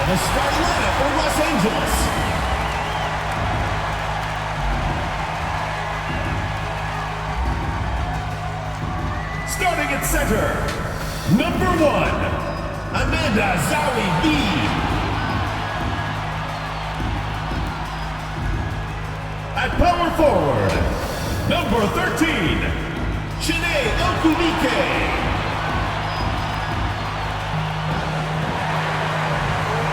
The starting lineup for Los Angeles. Starting at center, number 1, Amanda Zowie B. At power forward, number 13, Nneka Ogwumike.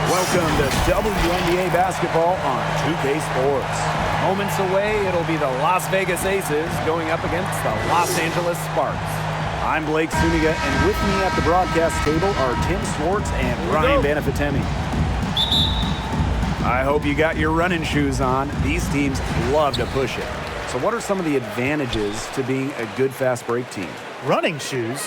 Welcome to WNBA basketball on 2K Sports. Moments away, it'll be the Las Vegas Aces going up against the Los Angeles Sparks. I'm Blake Suniga, and with me at the broadcast table are Tim Swartz and Ryan Banafitemi. I hope you got your running shoes on. These teams love to push it. So what are some of the advantages to being a good fast break team? Running shoes?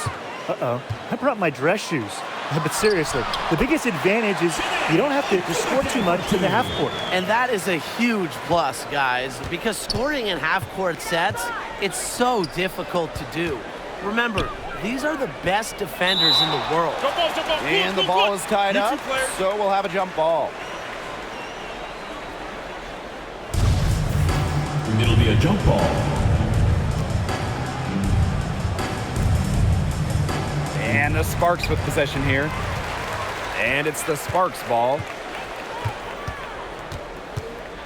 Uh-oh. I brought my dress shoes. But seriously, the biggest advantage is you don't have to score too much in the half court. And that is a huge plus, guys, because scoring in half-court sets, it's so difficult to do. Remember, these are the best defenders in the world. And the ball is tied up, so we'll have a jump ball. It'll be a jump ball. And the Sparks with possession here. And it's the Sparks ball.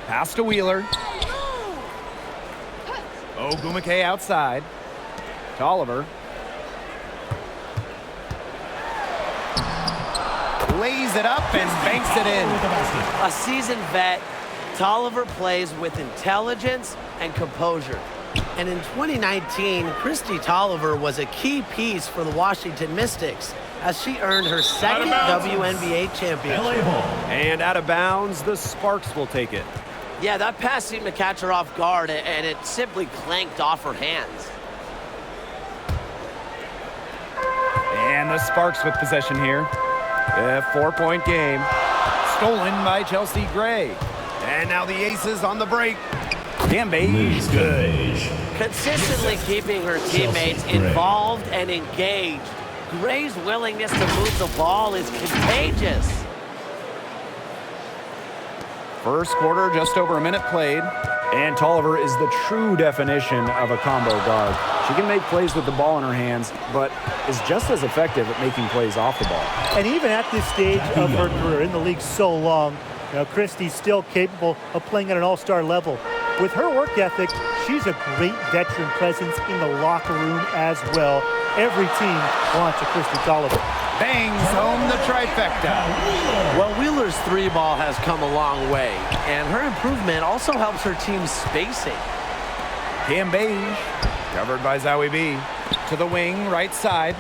Pass to Wheeler. Ogwumike outside. To Oliver. Lays it up and banks it in. A seasoned vet, Tolliver plays with intelligence and composure. And in 2019, Kristi Tolliver was a key piece for the Washington Mystics as she earned her second WNBA championship. And out of bounds, the Sparks will take it. Yeah, that pass seemed to catch her off guard, and it simply clanked off her hands. And the Sparks with possession here. A 4-point game. Stolen by Chelsea Gray. And now the Aces on the break. Hamby is good. Consistently keeping her teammates involved and engaged. Gray's willingness to move the ball is contagious. First quarter, just over a minute played. And Tolliver is the true definition of a combo guard. She can make plays with the ball in her hands, but is just as effective at making plays off the ball. And even at this stage of her career, in the league so long, Kristi's still capable of playing at an all-star level. With her work ethic, she's a great veteran presence in the locker room as well. Every team wants a Kristi Tolliver. Bangs home the trifecta. Well, Wheeler's three ball has come a long way, and her improvement also helps her team's spacing. Hamby, covered by Zowie B. To the wing, right side.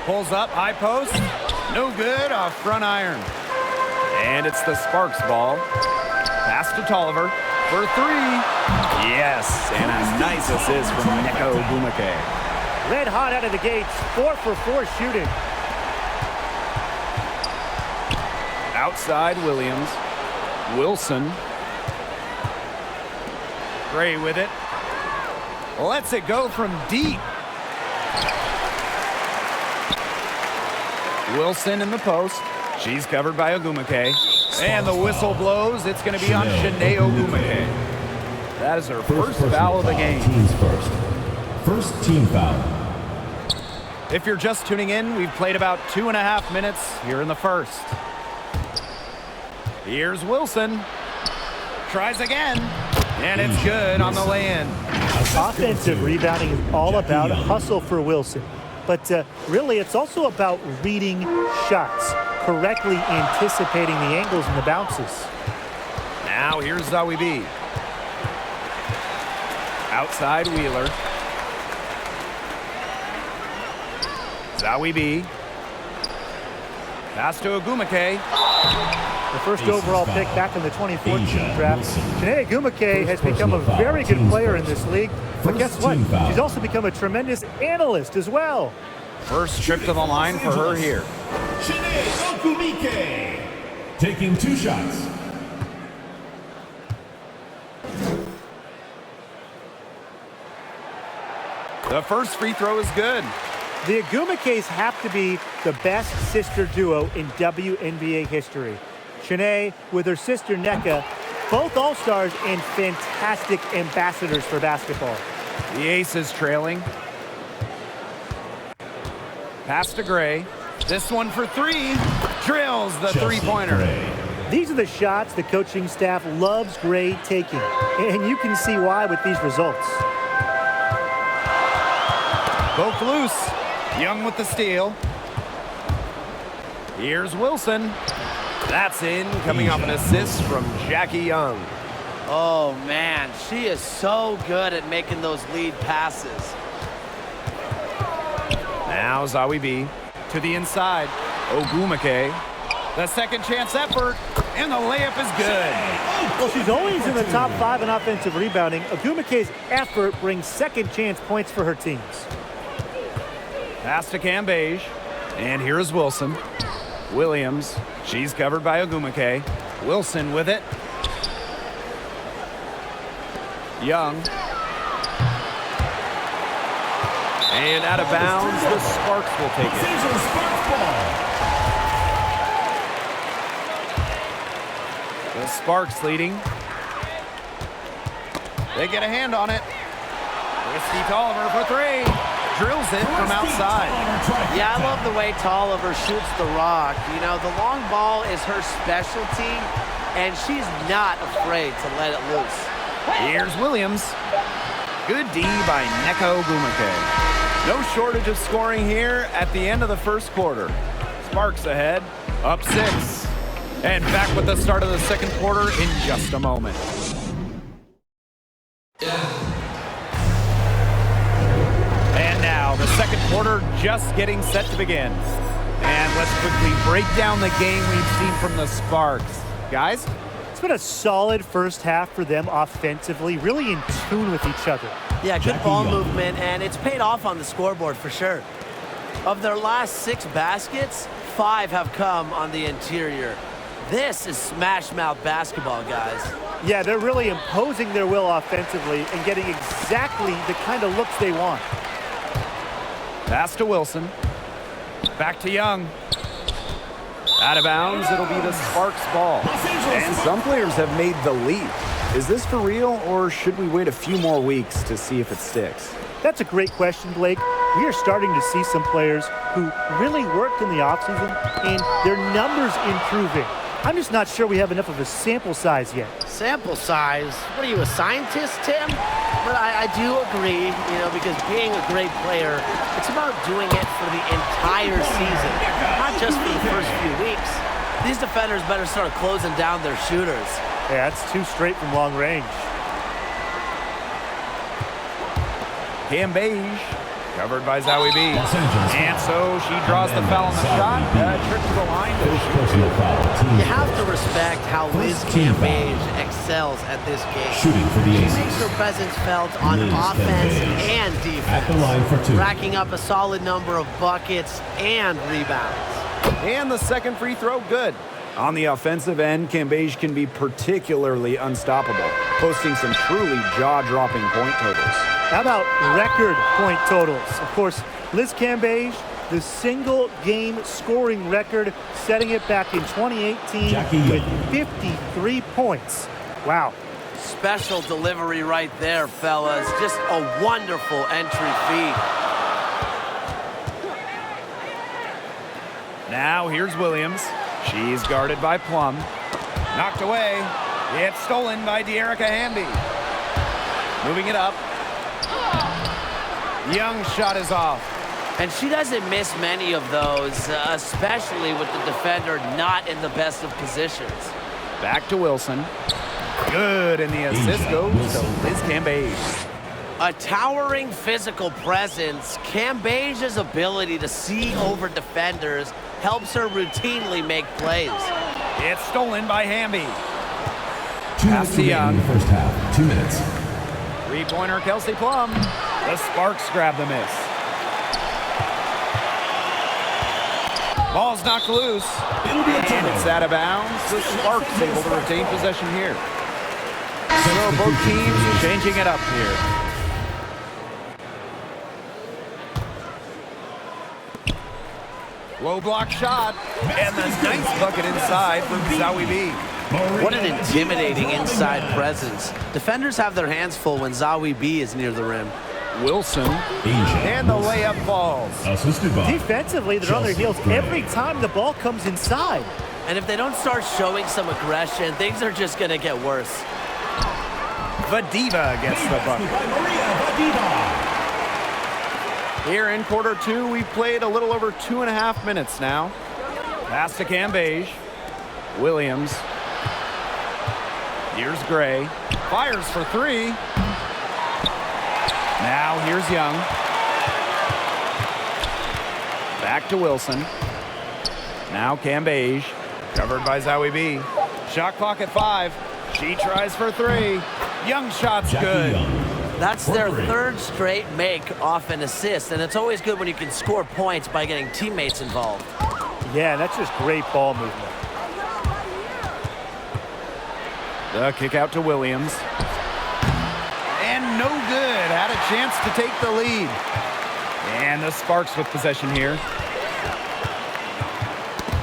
Pulls up, high post. No good, off front iron. And it's the Sparks ball. Pass to Tolliver for three. Yes, and a nice assist from Nneka Ogwumike. Red hot out of the gates, 4 for 4 shooting. Outside Williams. Wilson. Gray with it. Lets it go from deep. Wilson in the post. She's covered by Ogwumike. And the whistle blows. It's going to be on Nneka Ogwumike. That is her first foul of the game. Teams first. First team foul. If you're just tuning in, we've played about 2.5 minutes here in the first. Here's Wilson. Tries again. And it's good on the lay-in. Offensive rebounding is all about hustle for Wilson. But really, it's also about reading shots, correctly anticipating the angles and the bounces. Now here's Zowie B. Outside Wheeler. Zowie B. Pass to Ogwumike. The first overall pick back in the 2014 draft. Nneka Ogwumike has become a very good player in this league. But guess what? She's also become a tremendous analyst as well. First trip to the line for her here. Nneka Ogwumike taking 2 shots. The first free throw is good. The Ogwumikes have to be the best sister duo in WNBA history. Shanae with her sister Nneka, both all-stars and fantastic ambassadors for basketball. The Aces trailing. Pass to Gray. This one for three. Drills the three-pointer. These are the shots the coaching staff loves Gray taking, and you can see why with these results. Both loose. Young with the steal. Here's Wilson. That's in, coming off an assist from Jackie Young. Oh, man, she is so good at making those lead passes. Now Zawi B to the inside. Ogwumike. The second chance effort, and the layup is good. Well, she's always in the top 5 in offensive rebounding. Ogwumike's effort brings second chance points for her teams. Pass to Hamby. And here is Wilson. Williams. She's covered by Ogwumike. Wilson with it. Young. And out of bounds, the Sparks will take it. The Sparks leading. They get a hand on it. Christy Tolliver for three. Drills it from outside. Yeah, I love the way Tolliver shoots the rock. You know, the long ball is her specialty, and she's not afraid to let it loose. Here's Williams. Good D by Nneka Ogwumike. No shortage of scoring here at the end of the first quarter. Sparks ahead, up 6. And back with the start of the second quarter in just a moment. And now the second quarter just getting set to begin. And let's quickly break down the game we've seen from the Sparks. Guys? It's been a solid first half for them offensively, really in tune with each other. Yeah, good ball movement, and it's paid off on the scoreboard for sure. Of their last 6 baskets, 5 have come on the interior. This is smash-mouth basketball, guys. Yeah, they're really imposing their will offensively and getting exactly the kind of looks they want. Pass to Wilson. Back to Young. Out of bounds, it'll be the Sparks ball. And some players have made the leap. Is this for real, or should we wait a few more weeks to see if it sticks? That's a great question, Blake. We are starting to see some players who really worked in the offseason, and their numbers improving. I'm just not sure we have enough of a sample size yet. Sample size? What are you, a scientist, Tim? But I do agree, you know, because being a great player, it's about doing it for the entire season, not just for the first few weeks. These defenders better start closing down their shooters. Yeah, that's 2 straight from long range. Hamby, covered by Zawi B. And so she draws the foul on the shot. Trip to the line. You have to respect how Liz Hamby excels at this game. Shooting for the Aces. She makes her presence felt on offense and defense. At the line for 2. Racking up a solid number of buckets and rebounds. And the second free throw, good. On the offensive end, Cambage can be particularly unstoppable, posting some truly jaw-dropping point totals. How about record point totals? Of course, Liz Cambage, the single-game scoring record, setting it back in 2018 with 53 points. Wow. Special delivery right there, fellas. Just a wonderful entry feed. Now here's Williams. She's guarded by Plum. Knocked away. It's stolen by Dearica Hamby. Moving it up. Young's shot is off. And she doesn't miss many of those, especially with the defender not in the best of positions. Back to Wilson. Good, and the assist goes to Liz Cambage. A towering physical presence, Cambage's ability to see over defenders helps her routinely make plays. It's stolen by Hamby. 2 minutes remaining in the first half. 2 minutes. Three-pointer Kelsey Plum. The Sparks grab the miss. Ball's knocked loose. It'll be a And it's out of bounds. The Sparks able to retain possession here. So both teams changing it up here. Low block shot. And the nice bucket inside from Zawi B. What an intimidating inside presence. Defenders have their hands full when Zawi B is near the rim. Wilson. And the layup falls. Defensively, they're on their heels every time the ball comes inside. And if they don't start showing some aggression, things are just going to get worse. Vadiva gets the bucket. Here in quarter two, we've played a little over 2.5 minutes now. Pass to Cambage. Williams. Here's Gray. Fires for three. Now here's Young. Back to Wilson. Now Cambage. Covered by Zawi B. Shot clock at 5. She tries for three. Young shot's good. That's their third straight make off an assist, and it's always good when you can score points by getting teammates involved. Yeah, that's just great ball movement. The kick out to Williams. And no good. Had a chance to take the lead. And the Sparks with possession here.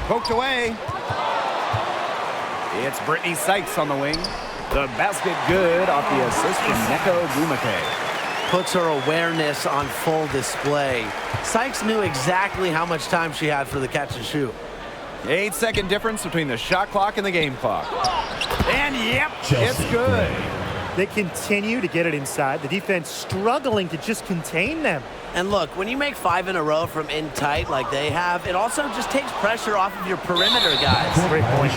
Poked away. It's Brittany Sykes on the wing. The basket good off the assist from Nneka Ogwumike. Puts her awareness on full display. Sykes knew exactly how much time she had for the catch and shoot. 8-second difference between the shot clock and the game clock. And yep, it's good. They continue to get it inside. The defense struggling to just contain them. And look, when you make 5 in a row from in tight like they have, it also just takes pressure off of your perimeter guys. Great point.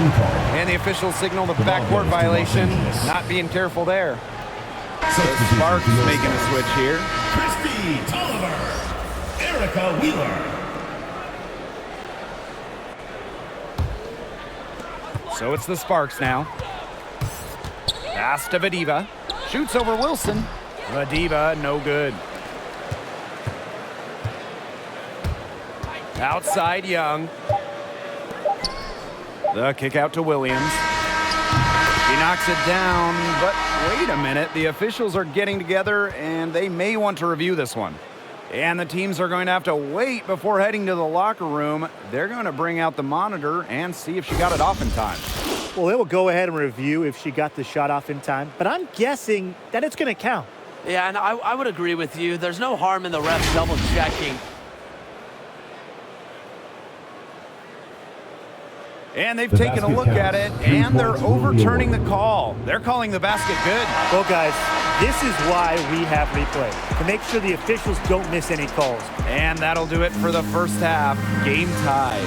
And the officials signal the backcourt violation. Not being careful there. The Sparks making a switch here. Christy Tolliver. Erica Wheeler. So it's the Sparks now. Pass to Vadiva. Shoots over Wilson. Vadiva, no good. Outside Young. The kick out to Williams. She knocks it down, but wait a minute. The officials are getting together, and they may want to review this one. And the teams are going to have to wait before heading to the locker room. They're going to bring out the monitor and see if she got it off in time. Well, they will go ahead and review if she got the shot off in time, but I'm guessing that it's going to count. Yeah, and I would agree with you. There's no harm in the refs double checking. And they've taken a look at it, and they're overturning the call. They're calling the basket good. Well, guys, this is why we have replay, to make sure the officials don't miss any calls. And that'll do it for the first half. Game tied.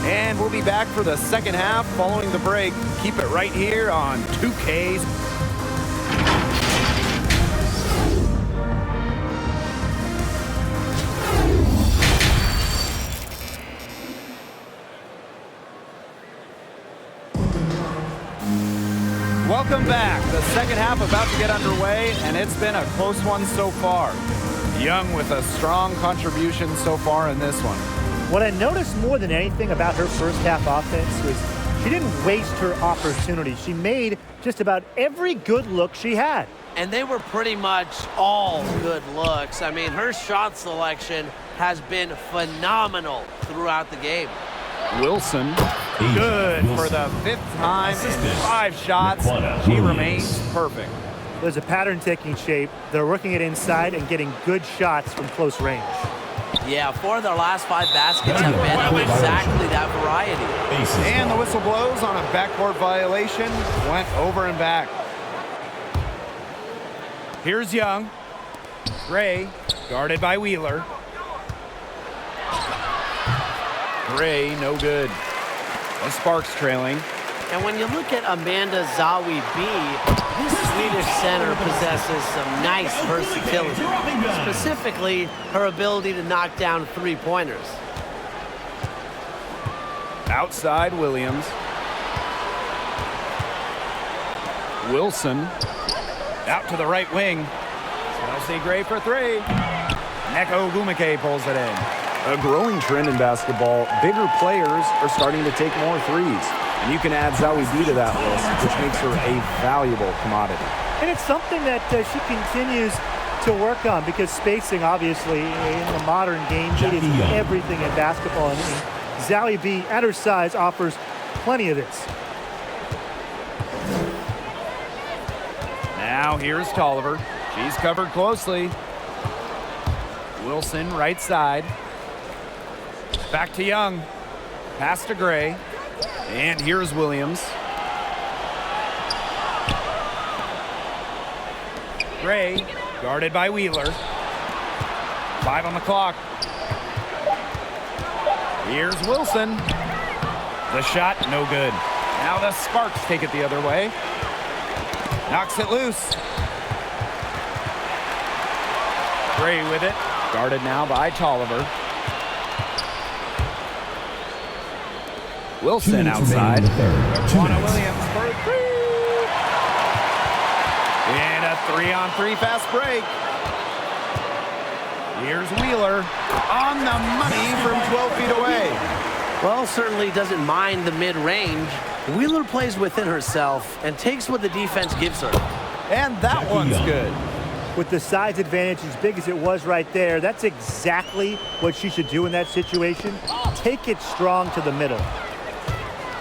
And we'll be back for the second half following the break. Keep it right here on 2K. Welcome back. The second half about to get underway, and it's been a close one so far. Young with a strong contribution so far in this one. What I noticed more than anything about her first half offense was she didn't waste her opportunity. She made just about every good look she had. And they were pretty much all good looks. I mean, her shot selection has been phenomenal throughout the game. Wilson, good for the 5th time in 5 shots. She remains perfect. There's a pattern taking shape. They're working it inside and getting good shots from close range. Yeah, 4 of their last 5 baskets have been exactly that variety. And the whistle blows on a backcourt violation. Went over and back. Here's Young. Gray, guarded by Wheeler. Gray, no good. The Sparks trailing. And when you look at Amanda Zawi B, this Swedish center possesses some nice versatility, specifically her ability to knock down 3-pointers. Outside Williams. Wilson out to the right wing. Chelsea Gray for 3. Nneka Ogwumike pulls it in. A growing trend in basketball, bigger players are starting to take more threes. And you can add Zawi B to that list, which makes her a valuable commodity. And it's something that she continues to work on because spacing, obviously, in the modern game, it is everything in basketball. And Zowie B, at her size, offers plenty of this. Now here's Tolliver. She's covered closely. Wilson, right side. Back to Young. Pass to Gray. And here's Williams. Gray, guarded by Wheeler. 5 on the clock. Here's Wilson. The shot, no good. Now the Sparks take it the other way. Knocks it loose. Gray with it. Guarded now by Tolliver. Wilson outside. Juana Williams for a 3. And a 3-on-3 fast break. Here's Wheeler on the money from 12 feet away. Well, certainly doesn't mind the mid-range. Wheeler plays within herself and takes what the defense gives her. And that one's good. With the size advantage as big as it was right there, that's exactly what she should do in that situation. Take it strong to the middle.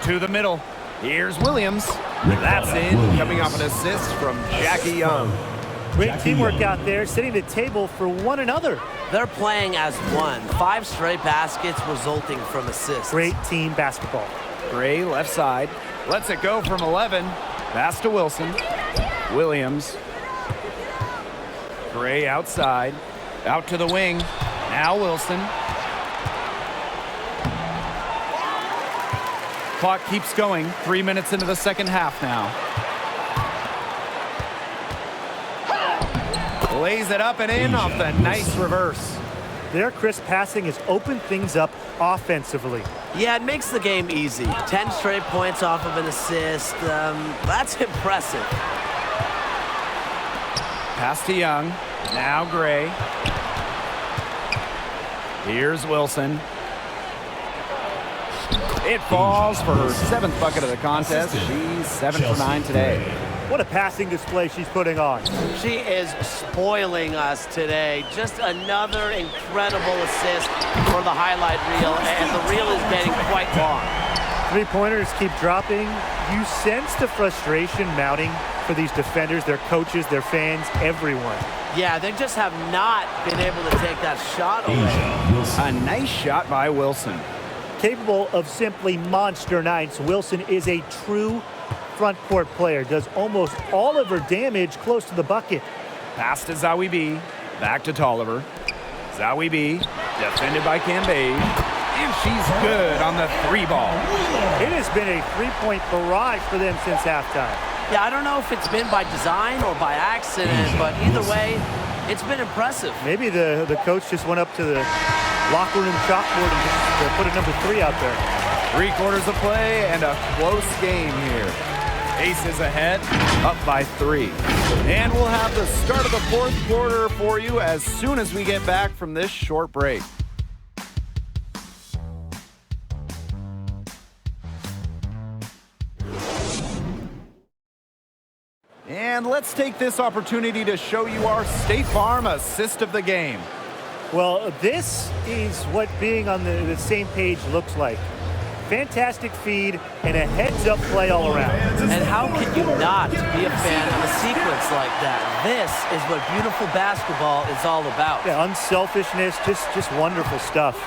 To the middle. Here's Williams. That's in, coming off an assist from Jackie Young. Great teamwork out there, setting the table for one another. They're playing as one. 5 straight baskets resulting from assists. Great team basketball. Gray left side. Lets it go from 11. Pass to Wilson. Williams. Gray outside. Out to the wing. Now Wilson. Clock keeps going. 3 minutes into the second half now. Lays it up and in off the nice reverse. Their crisp passing has opened things up offensively. Yeah, it makes the game easy. 10 straight points off of an assist. That's impressive. Pass to Young. Now Gray. Here's Wilson. It falls for her 7th bucket of the contest. She's 7 for 9 today. What a passing display she's putting on. She is spoiling us today. Just another incredible assist for the highlight reel, and the reel is getting quite long. 3-pointers keep dropping. You sense the frustration mounting for these defenders, their coaches, their fans, everyone. Yeah, they just have not been able to take that shot away. A nice shot by Wilson. Capable of simply monster nights, Wilson is a true front court player. Does almost all of her damage close to the bucket. Pass to Zowie B. Back to Tolliver. Zowie B. Defended by Camby. And she's good on the 3 ball. It has been a 3-point barrage for them since halftime. Yeah, I don't know if it's been by design or by accident, but either way, it's been impressive. Maybe the coach just went up to the locker room chalkboard and just put a number 3 out there. 3 quarters of play and a close game here. Aces ahead, up by 3. And we'll have the start of the 4th quarter for you as soon as we get back from this short break. And let's take this opportunity to show you our State Farm assist of the game. Well, this is what being on the same page looks like. Fantastic feed and a heads-up play all around. And how can you not be a fan of a sequence like that? This is what beautiful basketball is all about. Yeah, unselfishness, just wonderful stuff.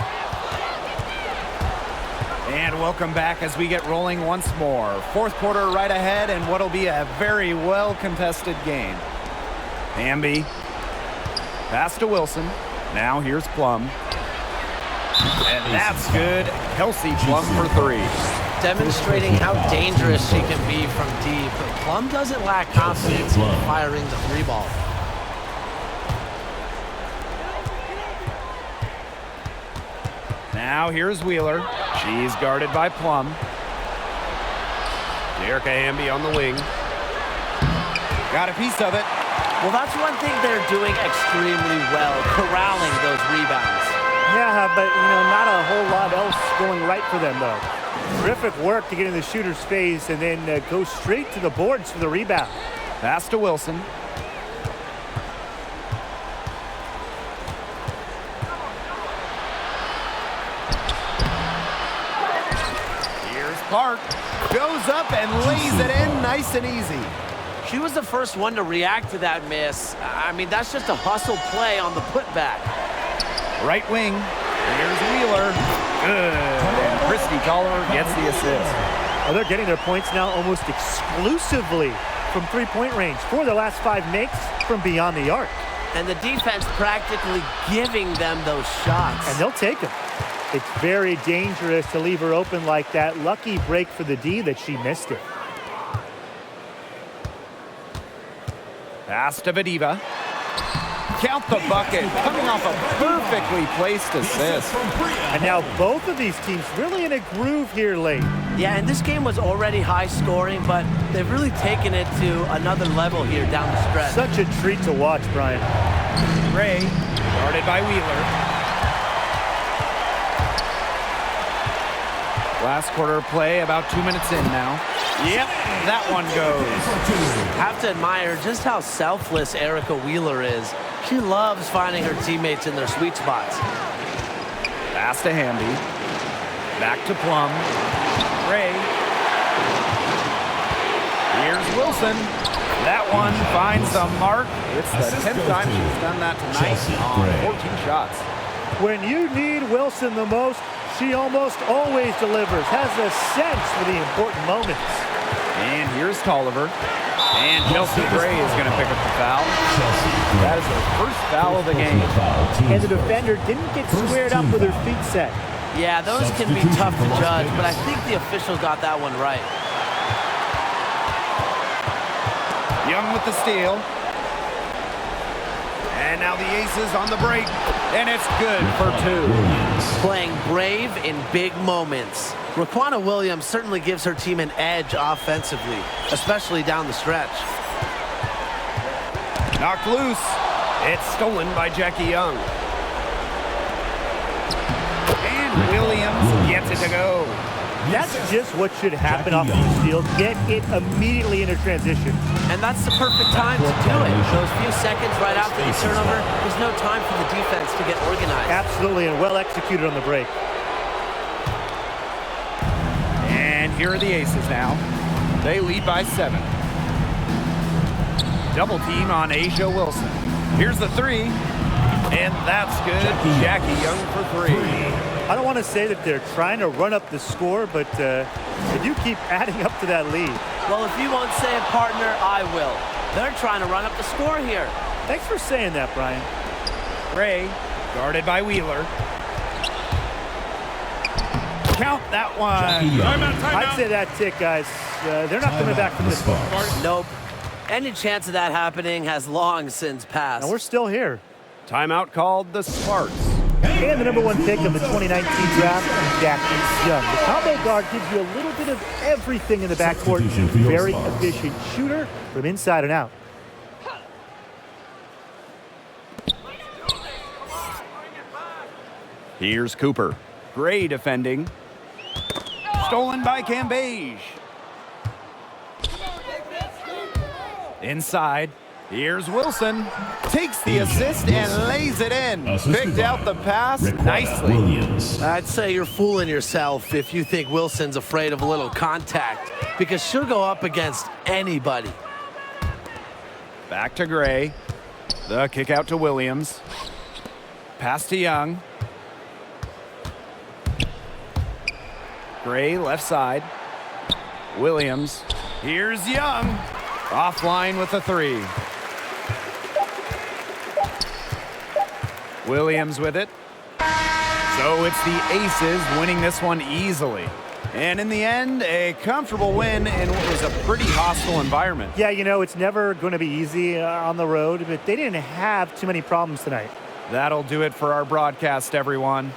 And welcome back as we get rolling once more. 4th quarter right ahead and what'll be a very well-contested game. Hamby. Pass to Wilson. Now here's Plum. And that's good. Kelsey Plum for 3. Demonstrating how dangerous she can be from deep. Plum doesn't lack confidence in firing the 3 ball. Now here's Wheeler. She's guarded by Plum. Dearica Hamby on the wing. Got a piece of it. Well, that's one thing they're doing extremely well, corralling those rebounds. Yeah, but, not a whole lot else going right for them, though. Terrific work to get in the shooter's face and then go straight to the boards for the rebound. Pass to Wilson. Clark goes up and lays it in nice and easy. She was the first one to react to that miss. I mean, that's just a hustle play on the putback. Right wing. Here's Wheeler. Good. And Christy Tolliver gets the assist. Well, they're getting their points now almost exclusively from three-point range. 4 of their last 5 makes from beyond the arc. And the defense practically giving them those shots. And they'll take them. It's very dangerous to leave her open like that. Lucky break for the D that she missed it. Pass to Vadiva. Count the bucket, coming off a perfectly placed assist. And now both of these teams really in a groove here late. Yeah, and this game was already high scoring, but they've really taken it to another level here down the stretch. Such a treat to watch, Brian. Ray, guarded by Wheeler. Last quarter of play, about 2 minutes in now. Yep, that one goes. Have to admire just how selfless Dearica Wheeler is. She loves finding her teammates in their sweet spots. Pass to Hamby. Back to Plum. Ray. Here's Wilson. That one finds the mark. It's the 10th time she's done that tonight on 14 shots. When you need Wilson the most, she almost always delivers, has a sense for the important moments. And here's Tolliver. And Chelsea Gray is going to pick up the foul. That is her first foul of the game. And the defender didn't get squared up with her feet set. Yeah, those can be tough to judge, but I think the officials got that one right. Young with the steal. And now the Aces on the break. And it's good for 2. Playing brave in big moments. Raquana Williams certainly gives her team an edge offensively, especially down the stretch. Knocked loose. It's stolen by Jackie Young. And Williams gets it to go. That's just what should happen off the field. Get it immediately into transition. And that's the perfect time to do it. Those few seconds right after the turnover, there's no time for the defense to get organized. Absolutely, and well executed on the break. And here are the Aces now. They lead by 7. Double team on Asia Wilson. Here's the 3. And that's good. Jackie Young for 3. I don't want to say that they're trying to run up the score, but they do keep adding up to that lead. Well, if you won't say it, partner, I will. They're trying to run up the score here. Thanks for saying that, Brian. Ray, guarded by Wheeler. Count that one. I'd say that's it, guys. They're not coming back from this far. Nope. Any chance of that happening has long since passed. And we're still here. Timeout called the Sparks. And the number 1 pick of the 2019 draft, Jackie Young. The combo guard gives you a little bit of everything in the backcourt. Very efficient shooter from inside and out. Here's Cooper. Gray defending. Stolen by Cambage. Inside. Here's Wilson. Takes the assist and lays it in. Picked out the pass nicely. I'd say you're fooling yourself if you think Wilson's afraid of a little contact, because she'll go up against anybody. Back to Gray. The kick out to Williams. Pass to Young. Gray left side. Williams. Here's Young. Offline with a 3. Williams with it. So it's the Aces winning this one easily. And in the end, a comfortable win in what was a pretty hostile environment. Yeah, you know, it's never going to be easy on the road, but they didn't have too many problems tonight. That'll do it for our broadcast, everyone.